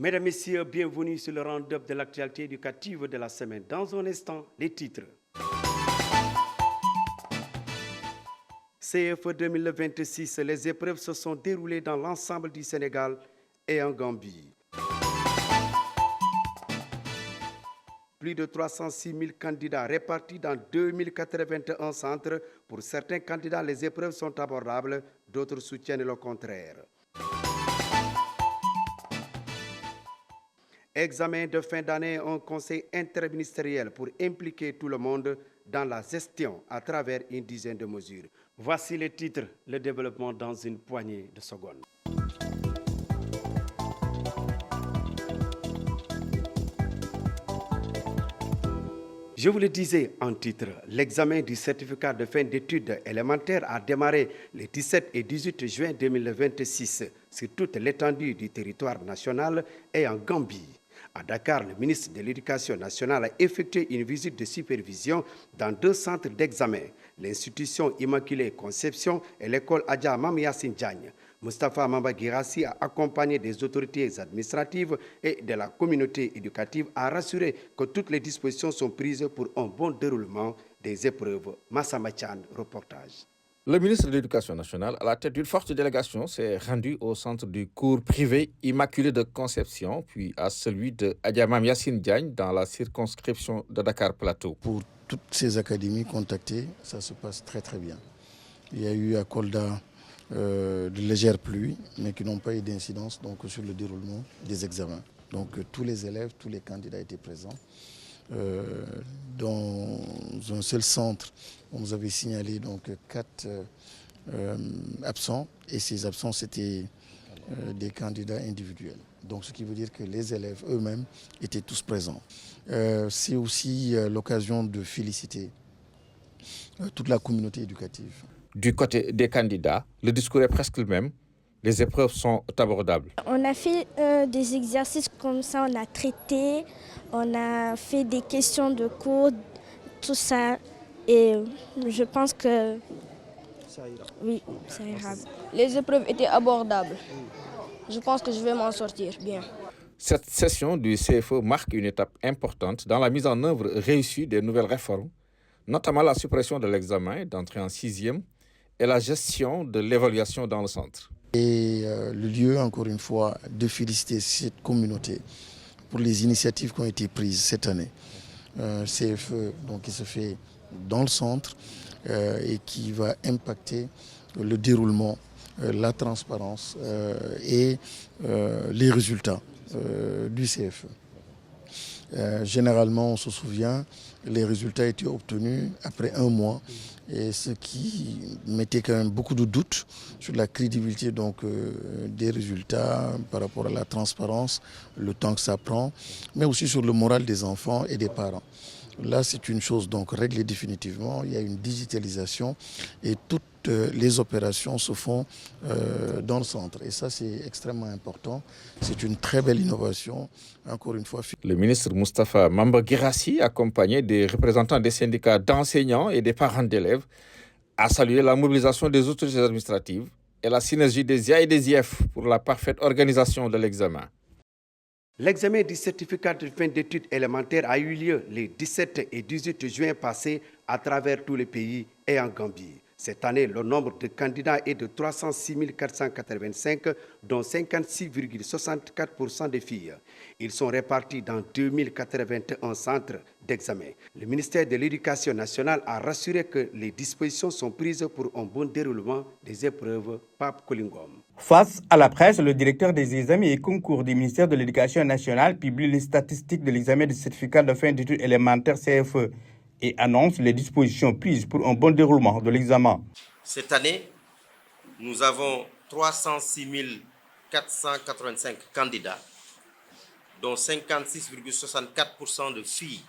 Mesdames, Messieurs, bienvenue sur le round-up de l'actualité éducative de la semaine. Dans un instant, les titres. CFE 2026, les épreuves se sont déroulées dans l'ensemble du Sénégal et en Gambie. Plus de 306 000 candidats répartis dans 2081 centres. Pour certains candidats, les épreuves sont abordables, d'autres soutiennent le contraire. Examen de fin d'année, un conseil interministériel pour impliquer tout le monde dans la gestion à travers une dizaine de mesures. Voici les titres, le développement dans une poignée de secondes. Je vous le disais en titre, l'examen du certificat de fin d'études élémentaires a démarré les 17 et 18 juin 2026 sur toute l'étendue du territoire national et en Gambie. À Dakar, le ministre de l'Éducation nationale a effectué une visite de supervision dans 2 centres d'examen, l'institution Immaculée Conception et l'école Adja Mam Yassine Diagne. Moustapha Mamba Guirassy a accompagné des autorités administratives et de la communauté éducative à rassurer que toutes les dispositions sont prises pour un bon déroulement des épreuves. Massamba Chan, reportage. Le ministre de l'Éducation nationale, à la tête d'une forte délégation, s'est rendu au centre du cours privé Immaculée de Conception, puis à celui de Adjamam Yassine Diagne dans la circonscription de Dakar Plateau. Pour toutes ces académies contactées, ça se passe très très bien. Il y a eu à Kolda de légères pluies, mais qui n'ont pas eu d'incidence sur le déroulement des examens. Donc tous les élèves, tous les candidats étaient présents. Dans un seul centre, on nous avait signalé 4 absents, et ces absents c'était des candidats individuels. Donc ce qui veut dire que les élèves eux-mêmes étaient tous présents. C'est aussi l'occasion de féliciter toute la communauté éducative. Du côté des candidats, le discours est presque le même. Les épreuves sont abordables. On a fait des exercices comme ça, on a traité, on a fait des questions de cours, tout ça. Et je pense que ça ira. Oui, ça ira. Les épreuves étaient abordables. Je pense que je vais m'en sortir bien. Cette session du CFE marque une étape importante dans la mise en œuvre réussie des nouvelles réformes, notamment la suppression de l'examen d'entrée en 6e et la gestion de l'évaluation dans le centre. Et le lieu, encore une fois, de féliciter cette communauté pour les initiatives qui ont été prises cette année. CFE qui se fait dans le centre et qui va impacter le déroulement, la transparence et les résultats du CFE. Généralement, on se souvient, les résultats étaient obtenus après 1 mois, et ce qui mettait quand même beaucoup de doutes sur la crédibilité des résultats par rapport à la transparence, le temps que ça prend, mais aussi sur le moral des enfants et des parents. Là, c'est une chose réglée définitivement. Il y a une digitalisation et toutes les opérations se font dans le centre. Et ça, c'est extrêmement important. C'est une très belle innovation, encore une fois. Le ministre Moustapha Mamba Guirassy, accompagné des représentants des syndicats d'enseignants et des parents d'élèves, a salué la mobilisation des autorités administratives et la synergie des IA et des IF pour la parfaite organisation de l'examen. L'examen du certificat de fin d'études élémentaires a eu lieu les 17 et 18 juin passés à travers tout le pays et en Gambie. Cette année, le nombre de candidats est de 306 485, dont 56,64% de filles. Ils sont répartis dans 2081 centres d'examen. Le ministère de l'Éducation nationale a rassuré que les dispositions sont prises pour un bon déroulement des épreuves. Pape Kolingom. Face à la presse, le directeur des examens et concours du ministère de l'Éducation nationale publie les statistiques de l'examen du certificat de fin d'études élémentaires CFE et annonce les dispositions prises pour un bon déroulement de l'examen. Cette année, nous avons 306 485 candidats, dont 56,64% de filles,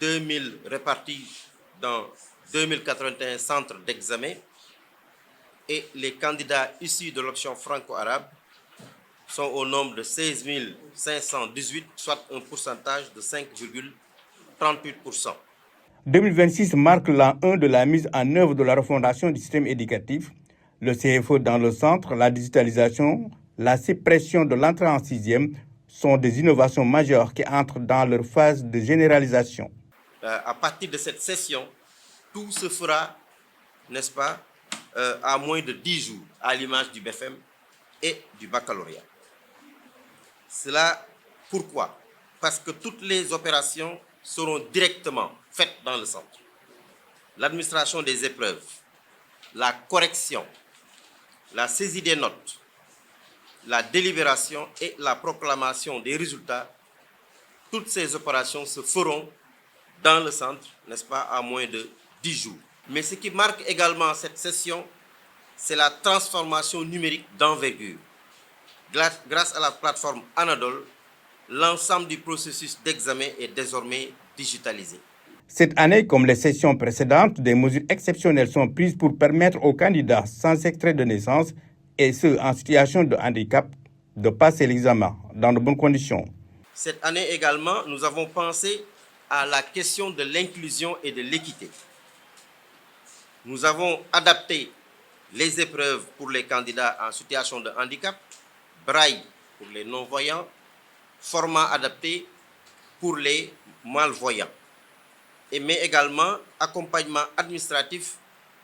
2000 répartis dans 2081 centres d'examen, et les candidats issus de l'option franco-arabe sont au nombre de 16 518, soit un pourcentage de 5,38%. 2026 marque l'an 1 de la mise en œuvre de la refondation du système éducatif, le CFE dans le centre, la digitalisation, la suppression de l'entrée en sixième sont des innovations majeures qui entrent dans leur phase de généralisation. À partir de cette session, tout se fera, n'est-ce pas, à moins de 10 jours, à l'image du BFM et du baccalauréat. Cela, pourquoi? Parce que toutes les opérations seront directement faites dans le centre. L'administration des épreuves, la correction, la saisie des notes, la délibération et la proclamation des résultats, toutes ces opérations se feront dans le centre, n'est-ce pas, à moins de 10 jours. Mais ce qui marque également cette session, c'est la transformation numérique d'envergure. Grâce à la plateforme Anadol, l'ensemble du processus d'examen est désormais digitalisé. Cette année, comme les sessions précédentes, des mesures exceptionnelles sont prises pour permettre aux candidats sans extrait de naissance et ceux en situation de handicap de passer l'examen dans de bonnes conditions. Cette année également, nous avons pensé à la question de l'inclusion et de l'équité. Nous avons adapté les épreuves pour les candidats en situation de handicap, braille pour les non-voyants, format adapté pour les malvoyants, mais également accompagnement administratif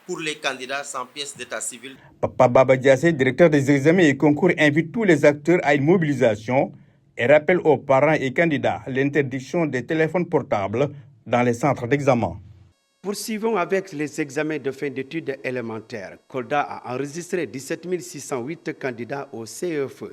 pour les candidats sans pièce d'état civil. Papa Baba Diassé, directeur des examens et concours, invite tous les acteurs à une mobilisation et rappelle aux parents et candidats l'interdiction des téléphones portables dans les centres d'examen. Poursuivons avec les examens de fin d'études élémentaires. Kolda a enregistré 17 608 candidats au CEFE,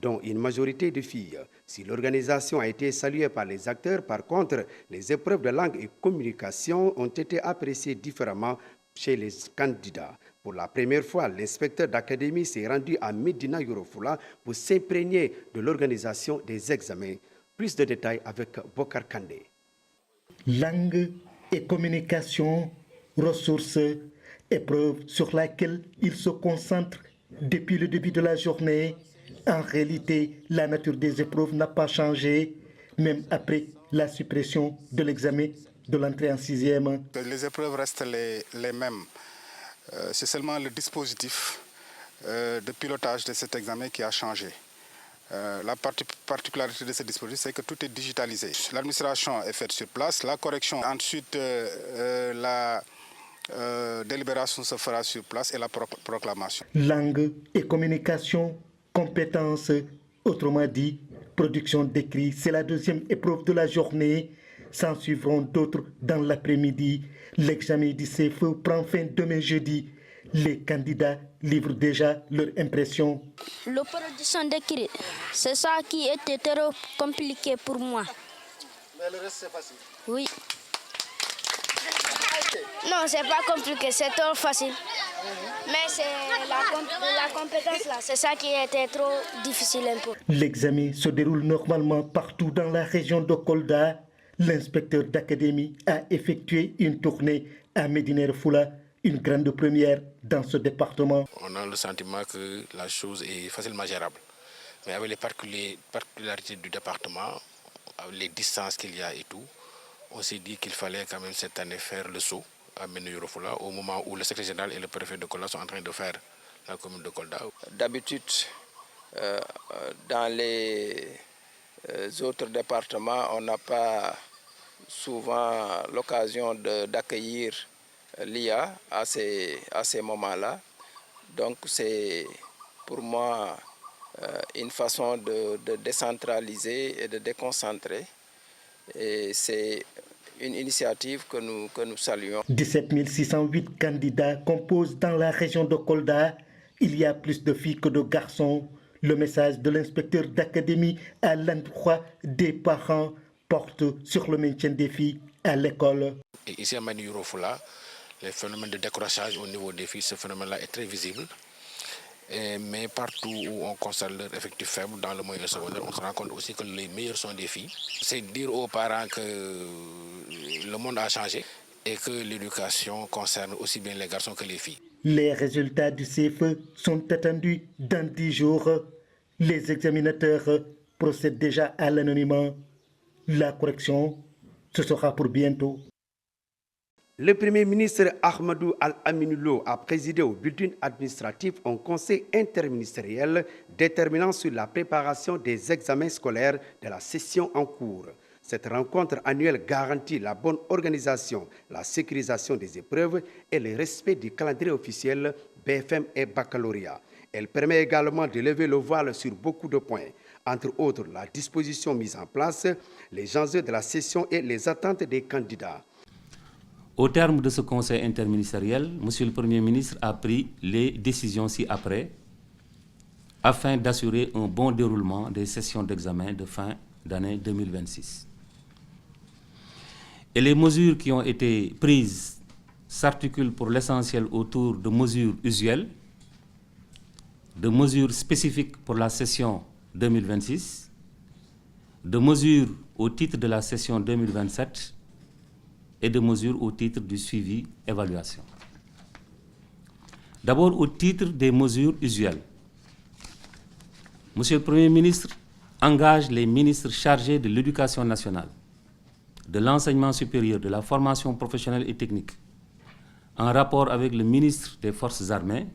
dont une majorité de filles. Si l'organisation a été saluée par les acteurs, par contre, les épreuves de langue et communication ont été appréciées différemment chez les candidats. Pour la première fois, l'inspecteur d'académie s'est rendu à Medina Yoro Fula pour s'imprégner de l'organisation des examens. Plus de détails avec Bokar Kandé. Langue et communication, ressources, épreuves sur laquelle il se concentre depuis le début de la journée. En réalité, la nature des épreuves n'a pas changé, même après la suppression de l'examen de l'entrée en sixième. Les épreuves restent les mêmes. C'est seulement le dispositif de pilotage de cet examen qui a changé. La particularité de ce dispositif, c'est que tout est digitalisé. L'administration est faite sur place, la correction, ensuite la délibération se fera sur place et la proclamation. Langue et communication, compétences, autrement dit, production d'écrit, c'est la deuxième épreuve de la journée. S'en suivront d'autres dans l'après-midi. L'examen du CFE prend fin demain jeudi. Les candidats livrent déjà leur impression. La production d'écrit, c'est ça qui était trop compliqué pour moi. Mais le reste, c'est facile. Oui. Non, c'est pas compliqué, c'est trop facile. Mais c'est la compétence là, c'est ça qui était trop difficile un peu. L'examen se déroule normalement partout dans la région de Kolda. L'inspecteur d'académie a effectué une tournée à Medina Fula, une grande première dans ce département. On a le sentiment que la chose est facilement gérable. Mais avec les particularités du département, avec les distances qu'il y a et tout, on s'est dit qu'il fallait quand même cette année faire le saut à Medina Yoro Fula au moment où le secrétaire général et le préfet de Kolda sont en train de faire la commune de Kolda. D'habitude, dans les autres départements, on n'a pas souvent l'occasion d'accueillir l'IA à ces moments-là. Donc c'est pour moi une façon de décentraliser et de déconcentrer. Et c'est une initiative que nous saluons. 17 608 candidats composent dans la région de Kolda. Il y a plus de filles que de garçons. Le message de l'inspecteur d'académie à l'endroit des parents porte sur le maintien des filles à l'école. Et ici à Medina Yoro Fula, le phénomène de décrochage au niveau des filles, ce phénomène-là est très visible. Mais partout où on constate leur effectif faible dans le moyen secondaire, on se rend compte aussi que les meilleurs sont des filles. C'est dire aux parents que le monde a changé et que l'éducation concerne aussi bien les garçons que les filles. Les résultats du CFE sont attendus dans 10 jours. Les examinateurs procèdent déjà à l'anonymat. La correction, ce sera pour bientôt. Le Premier ministre Ahmadou Al-Aminoulo a présidé au building administratif un conseil interministériel déterminant sur la préparation des examens scolaires de la session en cours. Cette rencontre annuelle garantit la bonne organisation, la sécurisation des épreuves et le respect du calendrier officiel BFM et baccalauréat. Elle permet également de lever le voile sur beaucoup de points, entre autres la disposition mise en place, les enjeux de la session et les attentes des candidats. Au terme de ce conseil interministériel, M. le Premier ministre a pris les décisions ci-après afin d'assurer un bon déroulement des sessions d'examen de fin d'année 2026. Et les mesures qui ont été prises s'articulent pour l'essentiel autour de mesures usuelles, de mesures spécifiques pour la session 2026, de mesures au titre de la session 2027 et de mesures au titre du suivi-évaluation. D'abord, au titre des mesures usuelles, M. le Premier ministre engage les ministres chargés de l'éducation nationale, de l'enseignement supérieur, de la formation professionnelle et technique, en rapport avec le ministre des Forces armées,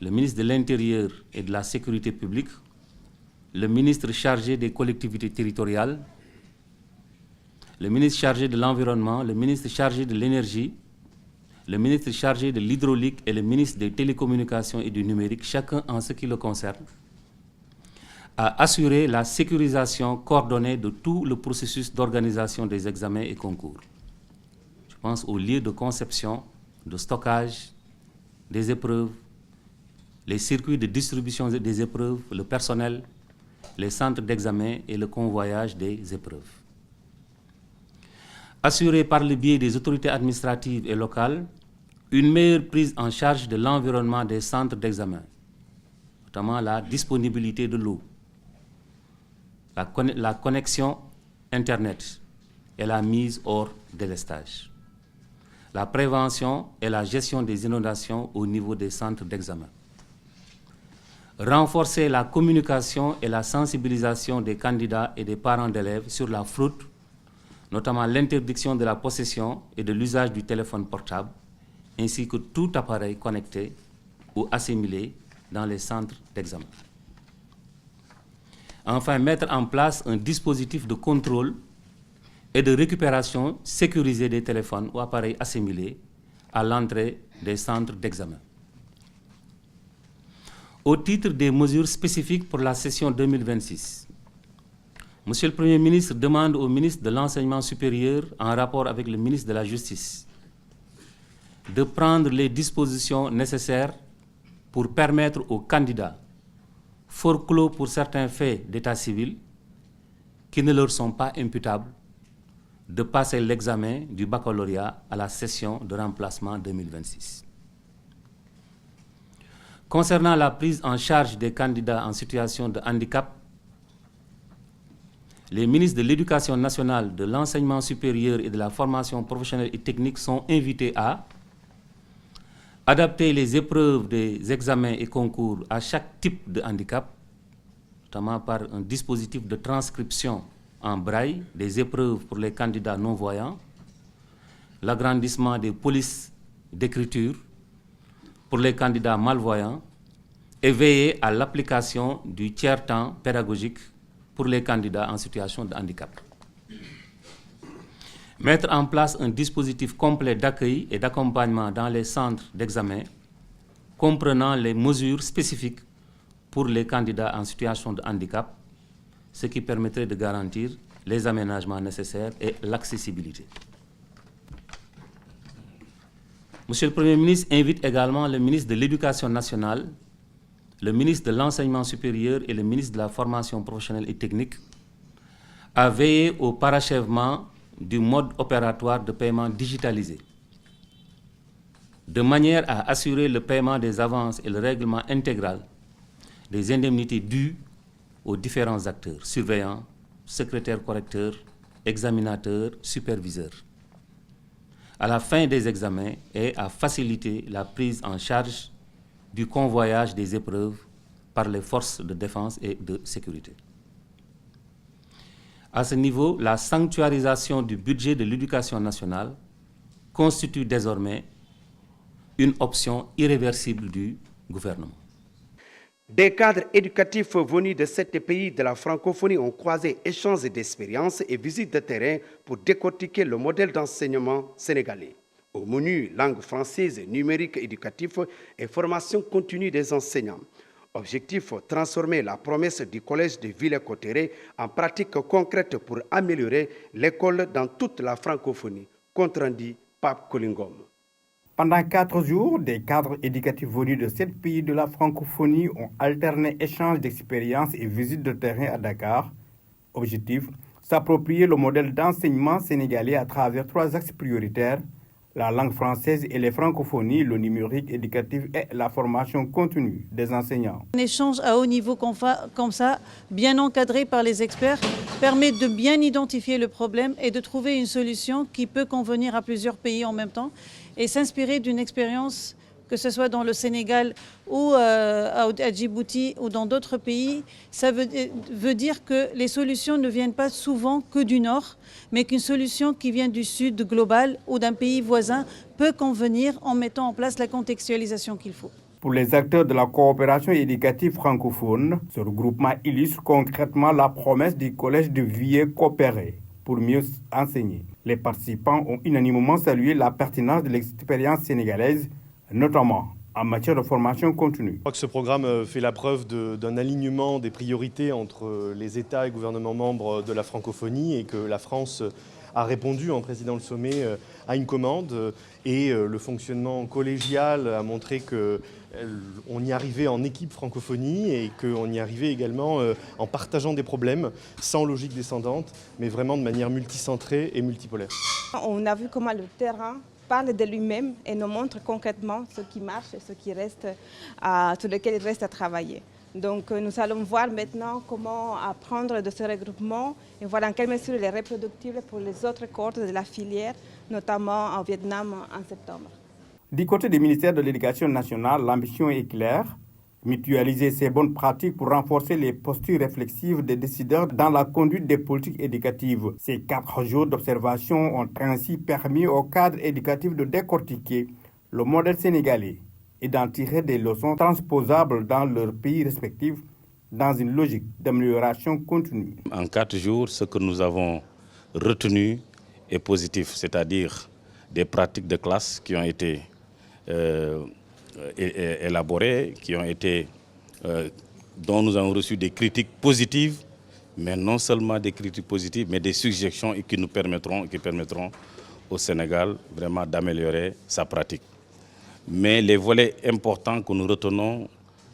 le ministre de l'Intérieur et de la Sécurité publique, le ministre chargé des collectivités territoriales, le ministre chargé de l'Environnement, le ministre chargé de l'Énergie, le ministre chargé de l'Hydraulique et le ministre des Télécommunications et du Numérique, chacun en ce qui le concerne, à assurer la sécurisation coordonnée de tout le processus d'organisation des examens et concours. Je pense aux lieux de conception, de stockage des épreuves, les circuits de distribution des épreuves, le personnel, les centres d'examen et le convoyage des épreuves. Assurer par le biais des autorités administratives et locales une meilleure prise en charge de l'environnement des centres d'examen, notamment la disponibilité de l'eau, la connexion Internet et la mise hors délestage, la prévention et la gestion des inondations au niveau des centres d'examen, renforcer la communication et la sensibilisation des candidats et des parents d'élèves sur la fraude, notamment l'interdiction de la possession et de l'usage du téléphone portable, ainsi que tout appareil connecté ou assimilé dans les centres d'examen. Enfin, mettre en place un dispositif de contrôle et de récupération sécurisé des téléphones ou appareils assimilés à l'entrée des centres d'examen. Au titre des mesures spécifiques pour la session 2026, Monsieur le Premier ministre demande au ministre de l'Enseignement supérieur, en rapport avec le ministre de la Justice, de prendre les dispositions nécessaires pour permettre aux candidats forclos pour certains faits d'état civil qui ne leur sont pas imputables de passer l'examen du baccalauréat à la session de remplacement 2026. Concernant la prise en charge des candidats en situation de handicap, les ministres de l'Éducation nationale, de l'Enseignement supérieur et de la formation professionnelle et technique sont invités à adapter les épreuves des examens et concours à chaque type de handicap, notamment par un dispositif de transcription en braille des épreuves pour les candidats non-voyants, l'agrandissement des polices d'écriture pour les candidats malvoyants et veiller à l'application du tiers-temps pédagogique pour les candidats en situation de handicap. Mettre en place un dispositif complet d'accueil et d'accompagnement dans les centres d'examen, comprenant les mesures spécifiques pour les candidats en situation de handicap, ce qui permettrait de garantir les aménagements nécessaires et l'accessibilité. Monsieur le Premier ministre invite également le ministre de l'Éducation nationale, le ministre de l'Enseignement supérieur et le ministre de la Formation professionnelle et technique à veiller au parachèvement du mode opératoire de paiement digitalisé, de manière à assurer le paiement des avances et le règlement intégral des indemnités dues aux différents acteurs, surveillants, secrétaires correcteurs, examinateurs, superviseurs, à la fin des examens et à faciliter la prise en charge du convoyage des épreuves par les forces de défense et de sécurité. À ce niveau, la sanctuarisation du budget de l'éducation nationale constitue désormais une option irréversible du gouvernement. Des cadres éducatifs venus de 7 pays de la francophonie ont croisé échanges d'expériences et visites de terrain pour décortiquer le modèle d'enseignement sénégalais. Au menu, langue française, numérique éducatif et formation continue des enseignants. Objectif, transformer la promesse du collège de Villers-Cotterêts en pratique concrète pour améliorer l'école dans toute la francophonie. Compte rendu, Pape Kolingom. Pendant 4 jours, des cadres éducatifs venus de 7 pays de la francophonie ont alterné échanges d'expériences et visites de terrain à Dakar. Objectif, s'approprier le modèle d'enseignement sénégalais à travers 3 axes prioritaires: la langue française et les francophonies, le numérique éducatif et la formation continue des enseignants. Un échange à haut niveau comme ça, bien encadré par les experts, permet de bien identifier le problème et de trouver une solution qui peut convenir à plusieurs pays en même temps et s'inspirer d'une expérience, que ce soit dans le Sénégal ou à Djibouti ou dans d'autres pays. Ça veut dire que les solutions ne viennent pas souvent que du Nord, mais qu'une solution qui vient du Sud global ou d'un pays voisin peut convenir en mettant en place la contextualisation qu'il faut. Pour les acteurs de la coopération éducative francophone, ce regroupement illustre concrètement la promesse du collège de Villers-Cotterêts pour mieux enseigner. Les participants ont unanimement salué la pertinence de l'expérience sénégalaise, notamment en matière de formation continue. Je crois que ce programme fait la preuve d'un alignement des priorités entre les États et gouvernements membres de la francophonie et que la France a répondu en présidant le sommet à une commande et le fonctionnement collégial a montré qu'on y arrivait en équipe francophonie et qu'on y arrivait également en partageant des problèmes sans logique descendante mais vraiment de manière multicentrée et multipolaire. On a vu comment le terrain parle de lui-même et nous montre concrètement ce qui marche et ce qui reste, sur lequel il reste à travailler. Donc nous allons voir maintenant comment apprendre de ce regroupement et voir en quelle mesure il est reproductible pour les autres cohortes de la filière, notamment au Vietnam en septembre. Du côté du ministère de l'Éducation nationale, l'ambition est claire: mutualiser ces bonnes pratiques pour renforcer les postures réflexives des décideurs dans la conduite des politiques éducatives. Ces 4 jours d'observation ont ainsi permis aux cadres éducatifs de décortiquer le modèle sénégalais et d'en tirer des leçons transposables dans leurs pays respectifs dans une logique d'amélioration continue. En 4 jours, ce que nous avons retenu est positif, c'est-à-dire des pratiques de classe qui ont été élaborées, dont nous avons reçu des critiques positives, mais non seulement des critiques positives, mais des suggestions qui permettront au Sénégal vraiment d'améliorer sa pratique. Mais les volets importants que nous retenons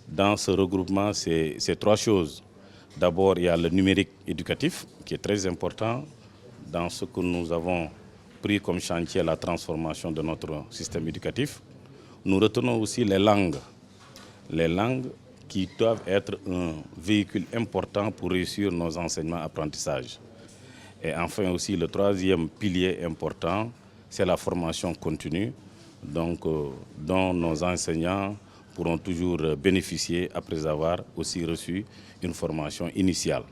dans ce regroupement, c'est 3 choses. D'abord, il y a le numérique éducatif, qui est très important dans ce que nous avons pris comme chantier, la transformation de notre système éducatif. Nous retenons aussi les langues qui doivent être un véhicule important pour réussir nos enseignements-apprentissages. Et enfin aussi, le 3e pilier important, c'est la formation continue, donc, dont nos enseignants pourront toujours bénéficier après avoir aussi reçu une formation initiale.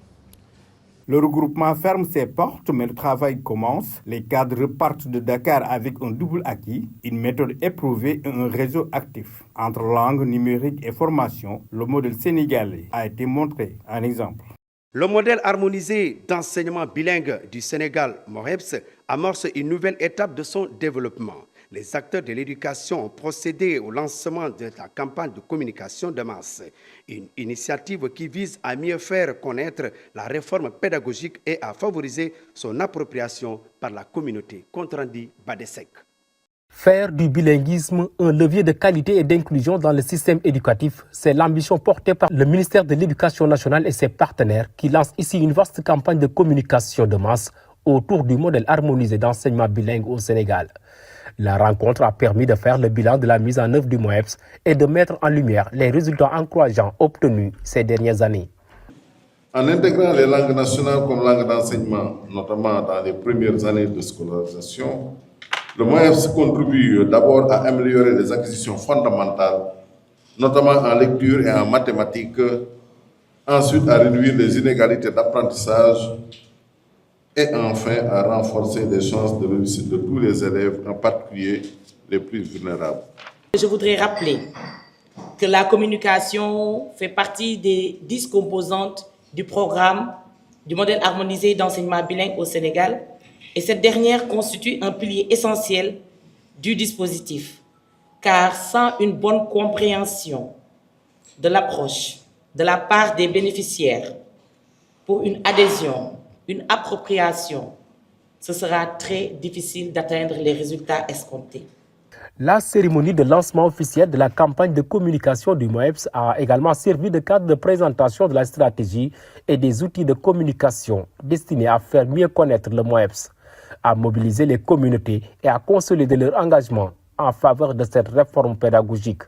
Le regroupement ferme ses portes, mais le travail commence. Les cadres repartent de Dakar avec un double acquis, une méthode éprouvée et un réseau actif. Entre langue, numérique et formation, le modèle sénégalais a été montré en exemple. Le modèle harmonisé d'enseignement bilingue du Sénégal, MOHEPS, amorce une nouvelle étape de son développement. Les acteurs de l'éducation ont procédé au lancement de la campagne de communication de masse, une initiative qui vise à mieux faire connaître la réforme pédagogique et à favoriser son appropriation par la communauté. Compte rendu Badesek. Faire du bilinguisme un levier de qualité et d'inclusion dans le système éducatif, c'est l'ambition portée par le ministère de l'Éducation nationale et ses partenaires qui lancent ici une vaste campagne de communication de masse autour du modèle harmonisé d'enseignement bilingue au Sénégal. La rencontre a permis de faire le bilan de la mise en œuvre du MOHEPS et de mettre en lumière les résultats encourageants obtenus ces dernières années. En intégrant les langues nationales comme langue d'enseignement, notamment dans les premières années de scolarisation, le MOHEPS contribue d'abord à améliorer les acquisitions fondamentales, notamment en lecture et en mathématiques, ensuite à réduire les inégalités d'apprentissage, et enfin à renforcer les chances de réussite de tous les élèves, en particulier les plus vulnérables. Je voudrais rappeler que la communication fait partie des 10 composantes du programme du modèle harmonisé d'enseignement bilingue au Sénégal, et cette dernière constitue un pilier essentiel du dispositif, car sans une bonne compréhension de l'approche de la part des bénéficiaires pour une adhésion, une appropriation, ce sera très difficile d'atteindre les résultats escomptés. La cérémonie de lancement officiel de la campagne de communication du MOEPS a également servi de cadre de présentation de la stratégie et des outils de communication destinés à faire mieux connaître le MOEPS, à mobiliser les communautés et à consolider leur engagement en faveur de cette réforme pédagogique.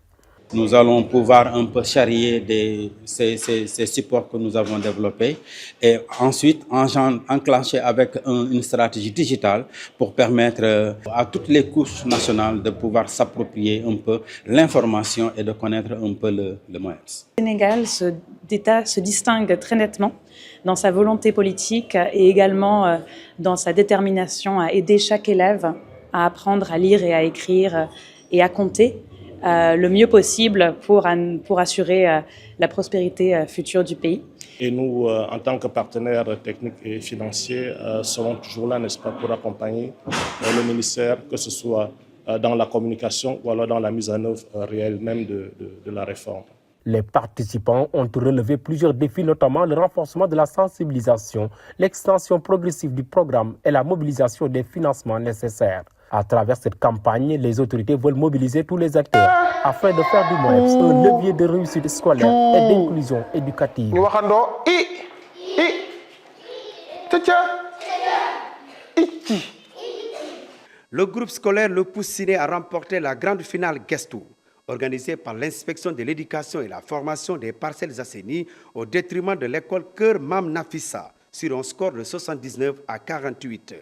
Nous allons pouvoir un peu charrier ces supports que nous avons développés et ensuite enclencher avec une stratégie digitale pour permettre à toutes les couches nationales de pouvoir s'approprier un peu l'information et de connaître un peu le MOEPS. Le Sénégal se distingue très nettement dans sa volonté politique et également dans sa détermination à aider chaque élève à apprendre à lire et à écrire et à compter le mieux possible pour assurer la prospérité future du pays. Et nous, en tant que partenaires techniques et financiers, serons toujours là, n'est-ce pas, pour accompagner le ministère, que ce soit dans la communication ou alors dans la mise en œuvre réelle même de la réforme. Les participants ont relevé plusieurs défis, notamment le renforcement de la sensibilisation, l'extension progressive du programme et la mobilisation des financements nécessaires. À travers cette campagne, les autorités veulent mobiliser tous les acteurs afin de faire du MOEPS un levier de réussite scolaire et d'inclusion éducative. Le groupe scolaire Le Poussiné a remporté la grande finale Guestou, organisée par l'inspection de l'éducation et la formation des parcelles assainies au détriment de l'école Cœur Mam Nafissa sur un score de 79 à 48.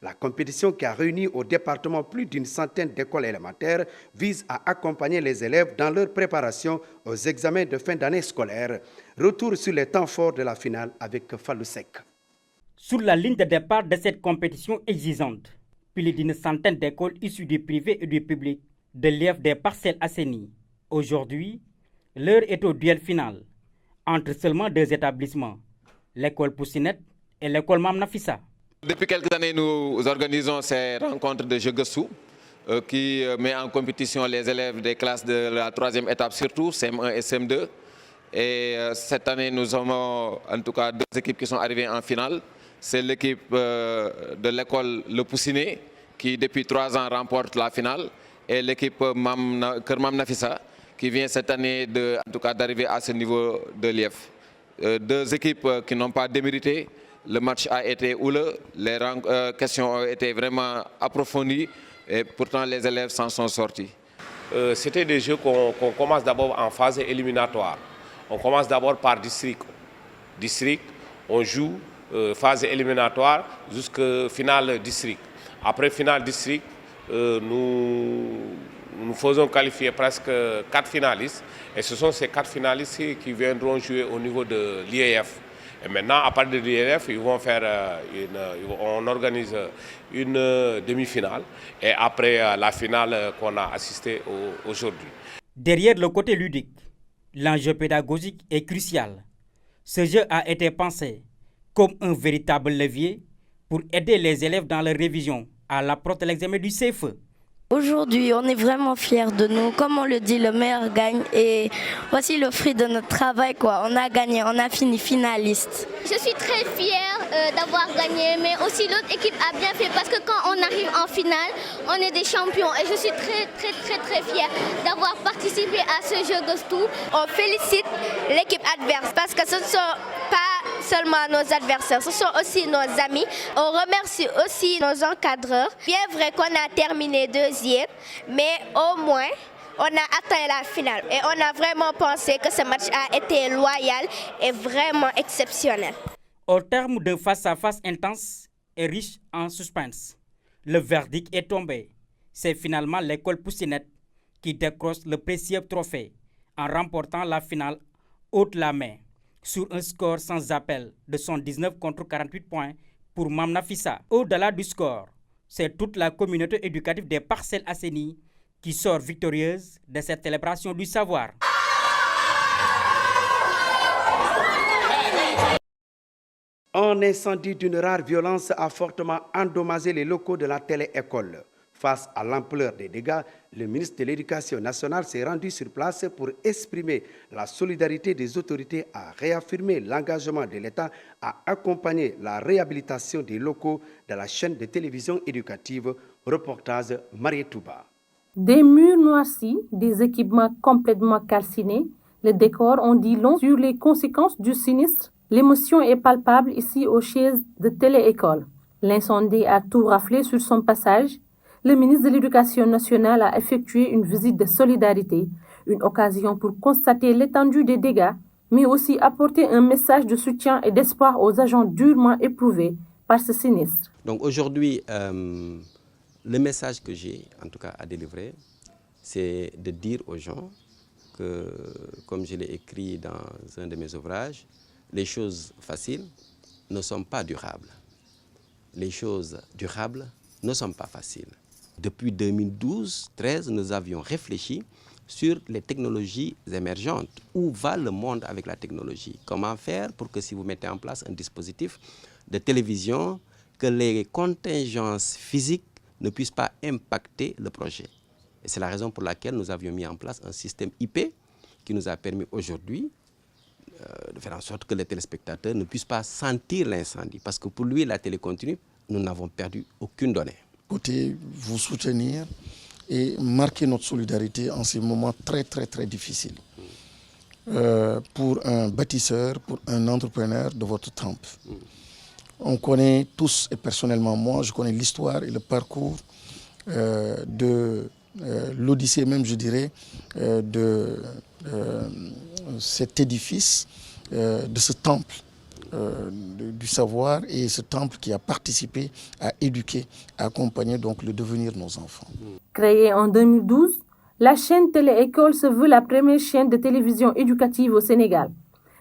La compétition qui a réuni au département plus d'une centaine d'écoles élémentaires vise à accompagner les élèves dans leur préparation aux examens de fin d'année scolaire. Retour sur les temps forts de la finale avec Fallou Sek. Sur la ligne de départ de cette compétition exigeante, plus d'une centaine d'écoles issues du privé et du public d'élèves des parcelles assainies. Aujourd'hui, l'heure est au duel final entre seulement deux établissements, l'école Poussinette et l'école Mam Nafissa. Depuis quelques années, nous organisons ces rencontres de Jeux Guestou qui met en compétition les élèves des classes de la troisième étape, surtout CM1 et CM2. Et cette année, nous avons en tout cas deux équipes qui sont arrivées en finale. C'est l'équipe de l'école Le Poussiné qui depuis 3 ans remporte la finale et l'équipe Kër Mam Nafissa qui vient cette année d'arriver à ce niveau de l'IEF. Deux équipes qui n'ont pas démérité. Le match a été houleux, les questions ont été vraiment approfondies et pourtant les élèves s'en sont sortis. C'était des jeux qu'on commence d'abord en phase éliminatoire. On commence d'abord par district. District, on joue phase éliminatoire jusqu'à finale district. Après finale district, nous faisons qualifier presque 4 finalistes et ce sont ces 4 finalistes qui viendront jouer au niveau de l'IEF. Et maintenant, à partir de l'IEF, on organise une demi-finale et après la finale qu'on a assistée aujourd'hui. Derrière le côté ludique, l'enjeu pédagogique est crucial. Ce jeu a été pensé comme un véritable levier pour aider les élèves dans leur révision à l'approche de l'examen du CFE. Aujourd'hui, on est vraiment fiers de nous. Comme on le dit, le meilleur gagne. Et voici le fruit de notre travail, quoi. On a gagné, on a fini finaliste. Je suis très fière d'avoir gagné, mais aussi l'autre équipe a bien fait parce que quand on arrive en finale, on est des champions. Et je suis très fière d'avoir participé à ce jeu Guestou. On félicite l'équipe adverse parce que ce ne sont pas seulement nos adversaires, ce sont aussi nos amis. On remercie aussi nos encadreurs. Bien vrai qu'on a terminé deuxième, mais au moins on a atteint la finale. Et on a vraiment pensé que ce match a été loyal et vraiment exceptionnel. Au terme d'un face-à-face intense et riche en suspense, le verdict est tombé. C'est finalement l'école Poussinette qui décroche le précieux trophée en remportant la finale haute la main sur un score sans appel de 79 contre 48 points Pour Mamna Fissa, au-delà du score, c'est toute la communauté éducative des Parcelles Assainies qui sort victorieuse de cette célébration du savoir. Un incendie d'une rare violence a fortement endommagé les locaux de la télé-école. Face à l'ampleur des dégâts, le ministre de l'Éducation nationale s'est rendu sur place pour exprimer la solidarité des autorités, à réaffirmer l'engagement de l'État à accompagner la réhabilitation des locaux de la chaîne de télévision éducative. Reportage Marietouba. Des murs noircis, des équipements complètement calcinés, les décors ont dit long sur les conséquences du sinistre. L'émotion est palpable ici aux chaises de télé-école. L'incendie a tout raflé sur son passage. Le ministre de l'Éducation nationale a effectué une visite de solidarité, une occasion pour constater l'étendue des dégâts, mais aussi apporter un message de soutien et d'espoir aux agents durement éprouvés par ce sinistre. Donc aujourd'hui, le message que j'ai en tout cas à délivrer, c'est de dire aux gens que, comme je l'ai écrit dans un de mes ouvrages, les choses faciles ne sont pas durables. Les choses durables ne sont pas faciles. Depuis 2012-13, nous avions réfléchi sur les technologies émergentes. Où va le monde avec la technologie? Comment faire pour que si vous mettez en place un dispositif de télévision, que les contingences physiques ne puissent pas impacter le projet? Et c'est la raison pour laquelle nous avions mis en place un système IP qui nous a permis aujourd'hui de faire en sorte que les téléspectateurs ne puissent pas sentir l'incendie. Parce que pour lui, la télé continue, nous n'avons perdu aucune donnée. Côté vous soutenir et marquer notre solidarité en ces moments très difficiles. Pour un bâtisseur, pour un entrepreneur de votre temple. On connaît tous, et personnellement moi, je connais l'histoire et le parcours de l'odyssée même, je dirais, de cet édifice, de ce temple du savoir, et ce temple qui a participé à éduquer, à accompagner donc le devenir de nos enfants. Créée en 2012, la chaîne Télé-École se veut la première chaîne de télévision éducative au Sénégal.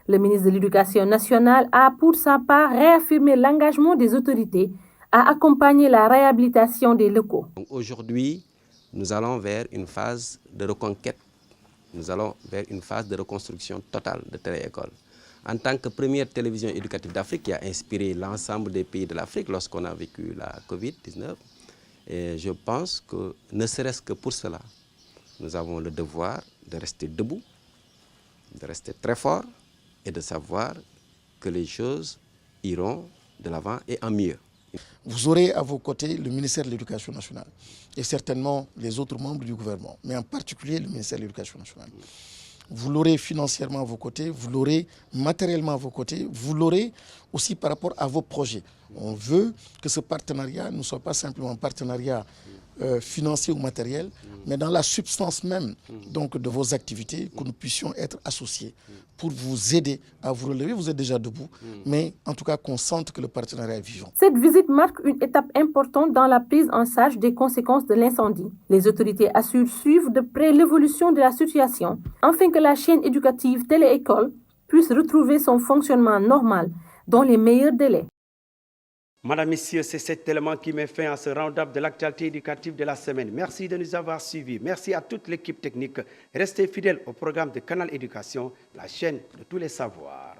Le ministre de l'Éducation nationale a pour sa part réaffirmé l'engagement des autorités à accompagner la réhabilitation des locaux. Aujourd'hui, nous allons vers une phase de reconquête. Nous allons vers une phase de reconstruction totale de Télé-École. En tant que première télévision éducative d'Afrique qui a inspiré l'ensemble des pays de l'Afrique lorsqu'on a vécu la Covid-19, et je pense que, ne serait-ce que pour cela, nous avons le devoir de rester debout, de rester très fort et de savoir que les choses iront de l'avant et en mieux. Vous aurez à vos côtés le ministère de l'Éducation nationale et certainement les autres membres du gouvernement, mais en particulier le ministère de l'Éducation nationale. Vous l'aurez financièrement à vos côtés, vous l'aurez matériellement à vos côtés, vous l'aurez aussi par rapport à vos projets. On veut que ce partenariat ne soit pas simplement un partenariat financier ou matériel, mais dans la substance même donc, de vos activités, que nous puissions être associés pour vous aider à vous relever. Vous êtes déjà debout, mais en tout cas qu'on sente que le partenariat est vivant. Cette visite marque une étape importante dans la prise en charge des conséquences de l'incendie. Les autorités assurent suivre de près l'évolution de la situation, afin que la chaîne éducative Télé-École puisse retrouver son fonctionnement normal dans les meilleurs délais. Madame, Messieurs, c'est cet élément qui met fin à ce round-up de l'actualité éducative de la semaine. Merci de nous avoir suivis. Merci à toute l'équipe technique. Restez fidèles au programme de Canal Éducation, la chaîne de tous les savoirs.